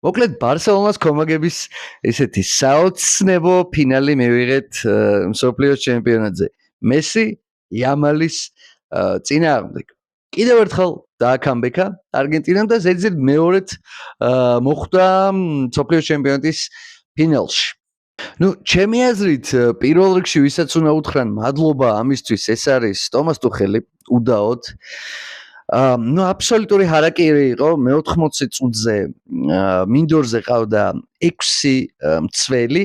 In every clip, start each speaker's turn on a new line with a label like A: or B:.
A: მოკლედ ბარსელონას კომაგების ესეთი საოცნებო ფინალი მივიღეთ მსოფლიოს ჩემპიონატზე. მესი, იამალის წინააღმდეგ. კიდევ ერთხელ დააკამბექა არგენტინამ და ზედიზედ მეორედ მოხვდა მსოფლიოს ჩემპიონატის ფინალში. ჩემი აზრით პირველ რიგში ვისაც უნდა უთხრან მადლობა ამისთვის ეს არის ტომას ტუხელი უდაოდ. აბსოლუტური ჰარაკირი იყო მე-80 წუთზე მინდორზე ყავდა 6 მცველი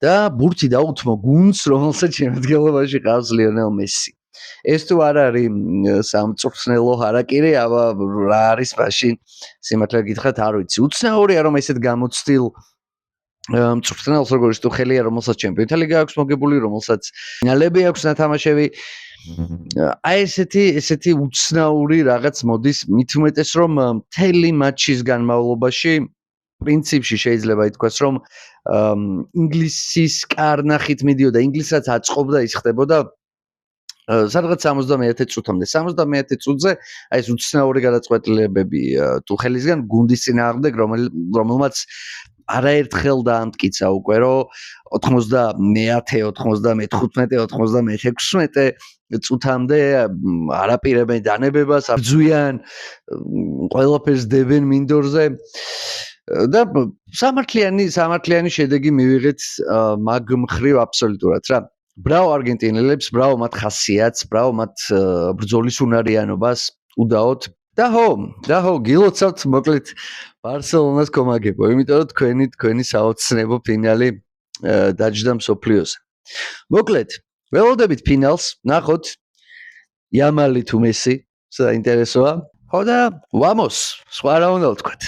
A: და ბურთი დაუთმო გუნდს რომელსაც შემადგენლობაში ყავს ლიონელ მესი. ეს თუ არ არის სამწვრთნელო ჰარაკირი, რა არის მაშინ სიმართლე გითხრათ არ ვიცი. უცნაურია რომ ესეთ გამოცდილ მწვრთნელს როგორც ტუხელია, რომელსაც ჩემპიონთა ლიგა აქვს მოგებული, რომელსაც ფინალები აქვს ნათამაშები. აი ესეთი უცნაური რაღაც მოდის, მით უმეტეს რომ მთელი მატჩის განმავლობაში პრინციპში შეიძლება ითქვას, რომ ინგლისის კარნახით მიდიოდა, ინგლისაც აწყობდა, ის ხდებოდა სადღაც 71 წუთამდე. 71 წუთზე აი ეს უცნაური გადაწყვეტილებები ტუხელისგან გუნდის წინააღმდეგ, რომელმაც არაერთხელ დაამტკიცა უკვე რომ 90, 95, 96 წუთამდე არაპირებენ დანებებას, ბძვიან, ყველაფერს დებენ მინდორზე და სამართლიანი შედეგი მივიღეთ მაგ მხრივ აბსოლუტურად რა. ბრავო არგენტინელებს, ბრავო მათ ხასიათს, ბრავო მათ ბრძოლის უნარიანობას, უდაოდ. და ხო, გილოცავთ მოკლედ ბარსელონას კომაგებო, იმიტომ რომ თქვენი საოცნებო ფინალი დაჯდა მსოფლიოზე. მოკლედ, ველოდებით ფინალს, ნახოთ იამალი თუ მესი, საინტერესოა. ხო და ვამოს, სხვა რა უნდა ვთქვათ.